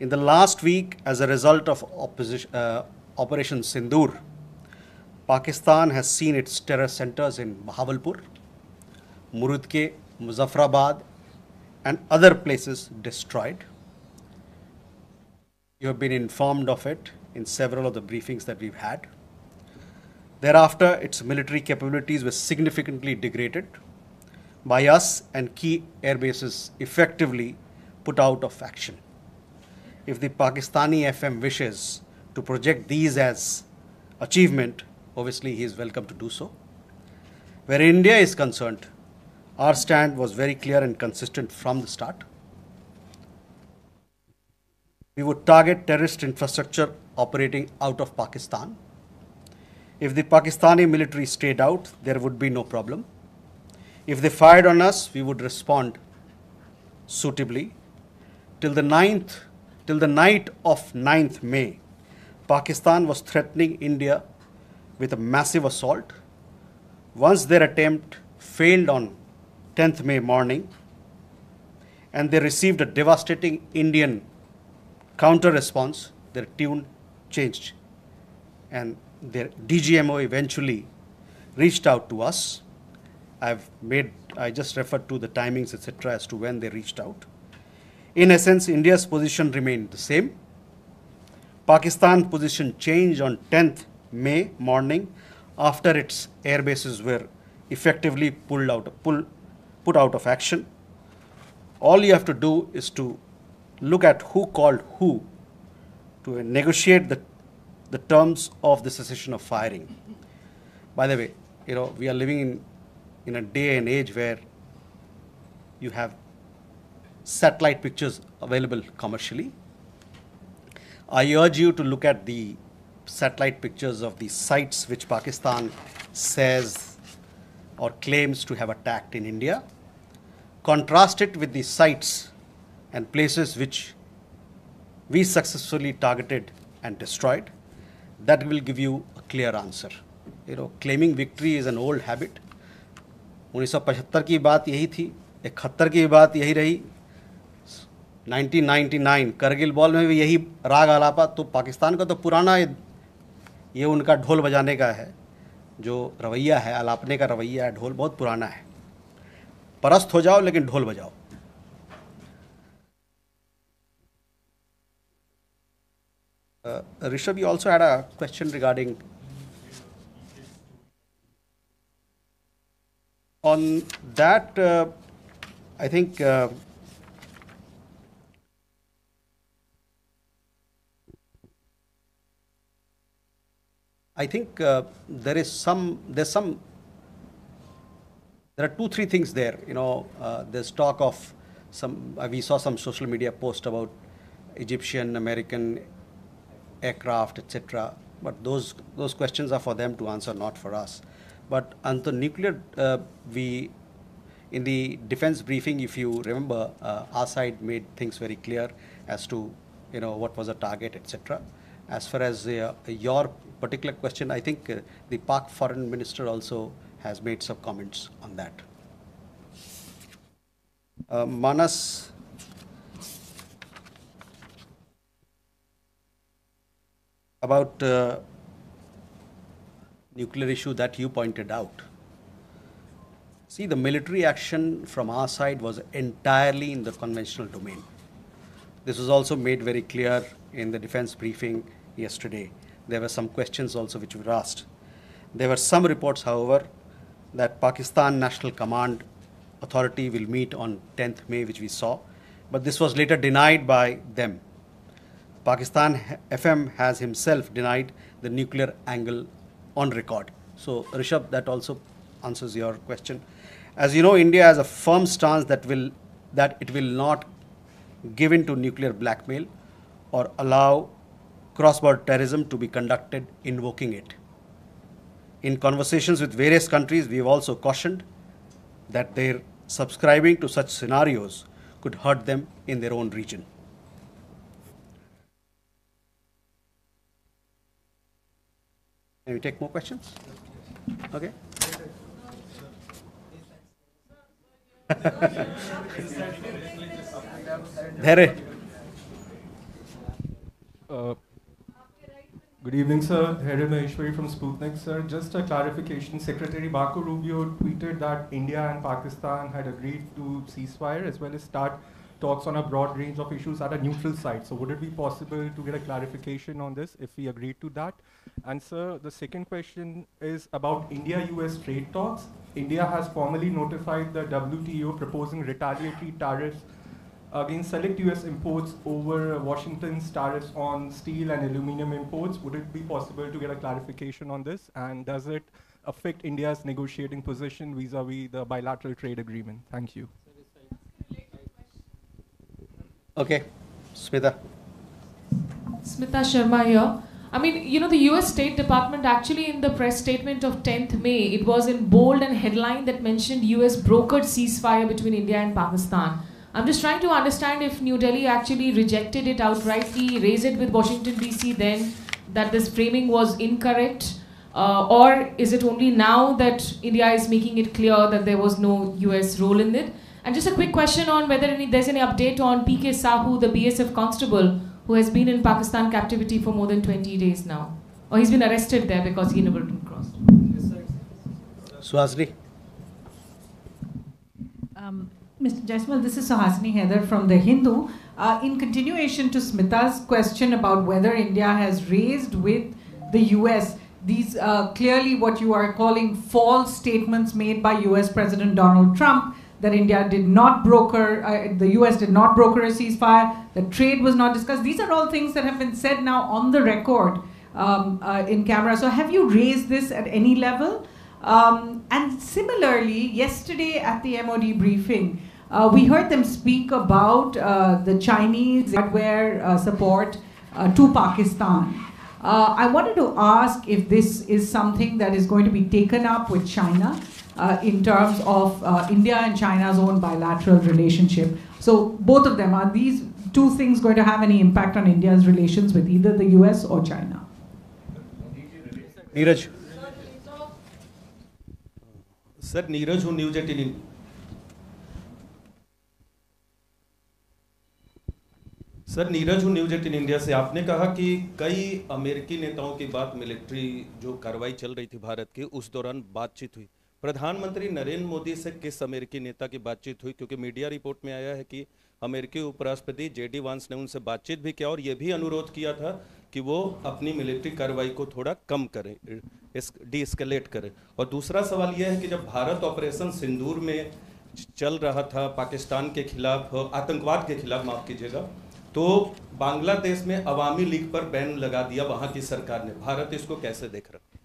In the last week, as a result of Operation Sindoor, Pakistan has seen its terror centers in Bahawalpur, Murudke, Muzaffarabad, and other places destroyed. You have been informed of it in several of the briefings that we've had. Thereafter, its military capabilities were significantly degraded by us and key air bases effectively put out of action. If the Pakistani FM wishes to project these as achievement, obviously he is welcome to do so. Where India is concerned, our stand was very clear and consistent from the start. We would target terrorist infrastructure operating out of Pakistan. If the Pakistani military stayed out, there would be no problem. If they fired on us, we would respond suitably. Till the night of 9th May, Pakistan was threatening India with a massive assault. Once their attempt failed on 10th May morning, and they received a devastating Indian counter response, their tune changed. And their DGMO eventually reached out to us. I just referred to the timings, etc., as to when they reached out. In essence, India's position remained the same. Pakistan's position changed on 10th May morning after its air bases were effectively put out of action. All you have to do is to look at who called who to negotiate the terms of the cessation of firing. By the way, we are living in a day and age where you have satellite pictures available commercially. I urge you to look at the satellite pictures of the sites which Pakistan says or claims to have attacked in India. Contrast it with the sites and places which we successfully targeted and destroyed. That will give you a clear answer. Claiming victory is an old habit. 1975 की बात यही थी, 71 की बात यही रही, 1999 Kargil war में भी यही राग आलापा. तो पाकिस्तान का तो पुराना ये उनका ढोल बजाने का है, जो रवैया है, आलापने का रवैया है, ढोल बहुत पुराना है. परस्त हो जाओ लेकिन ढोल बजाओ. Rishabh, you also had a question regarding on that. I think there are 2-3 things there. There's talk of we saw some social media post about Egyptian, American aircraft, etc. But those questions are for them to answer, not for us. But on the nuclear, in the defense briefing, if you remember, our side made things very clear as to what was the target, etc. As far as your particular question, I think the Pak Foreign Minister also has made some comments on that. Manas, about nuclear issue that you pointed out. See, the military action from our side was entirely in the conventional domain. This was also made very clear in the defense briefing yesterday. There were some questions also which were asked. There were some reports, however, that Pakistan National Command Authority will meet on 10th May, which we saw, but this was later denied by them. Pakistan FM has himself denied the nuclear angle on record. So, Rishabh, that also answers your question. As you know, India has a firm stance that it will not give in to nuclear blackmail or allow cross-border terrorism to be conducted invoking it. In conversations with various countries, we have also cautioned that their subscribing to such scenarios could hurt them in their own region. Can we take more questions? Okay. There. Uh, Good evening, sir. Randhir Maheshwari from Sputnik, sir. Just a clarification. Secretary Marco Rubio tweeted that India and Pakistan had agreed to ceasefire as well as start talks on a broad range of issues at a neutral site. So would it be possible to get a clarification on this if we agreed to that? And sir, the second question is about India-US trade talks. India has formally notified the WTO proposing retaliatory tariffs against select US imports over Washington's tariffs on steel and aluminum imports. Would it be possible to get a clarification on this? And does it affect India's negotiating position vis-a-vis the bilateral trade agreement? Thank you. Okay, Smita. Smita Sharma here. I mean, you know, the US State Department actually in the press statement of 10th May, it was in bold and headline that mentioned US brokered ceasefire between India and Pakistan. I'm just trying to understand if New Delhi actually rejected it outrightly, raised it with Washington DC then, that this framing was incorrect, or is it only now that India is making it clear that there was no US role in it? And just a quick question on whether there's any update on PK Sahu, the BSF constable, who has been in Pakistan captivity for more than 20 days now. Or he's been arrested there because he never crossed. Suhasini. Mr. Jaiswal, this is Suhasini Haider from The Hindu. In continuation to Smita's question about whether India has raised with the US these clearly what you are calling false statements made by US President Donald Trump, that India did not broker, the US did not broker a ceasefire, that trade was not discussed. These are all things that have been said now on the record in camera. So have you raised this at any level? And similarly, yesterday at the MOD briefing, we heard them speak about the Chinese hardware support to Pakistan. I wanted to ask if this is something that is going to be taken up with China in terms of India and China's own bilateral relationship. So both of them, are these two things going to have any impact on India's relations with either the US or China? Neeraj. Sir Neeraj हूँ news 18 sir Neeraj हूँ news 18 India से। आपने कहा कि कई अमेरिकी नेताओं की बात मिलिट्री जो कार्रवाई चल रही थी भारत की उस दौरान बातचीत हुई। प्रधानमंत्री नरेंद्र मोदी से किस अमेरिकी नेता की बातचीत हुई? क्योंकि मीडिया रिपोर्ट में आया है कि अमेरिकी उपराष्ट्रपति जेडी वांस ने उनसे बातचीत भी किया और ये भी अनुरोध किया था कि वो अपनी मिलिट्री कार्रवाई को थोड़ा कम करें, डी-एस्केलेट करें। और दूसरा सवाल यह है कि जब भारत ऑपरेशन सिंदूर में चल रहा था पाकिस्तान के खिलाफ, आतंकवाद के खिलाफ माफ़ कीजिएगा, तो बांग्लादेश में अवामी लीग पर बैन लगा दिया वहाँ की सरकार ने। भारत इसको कैसे देख रहा है?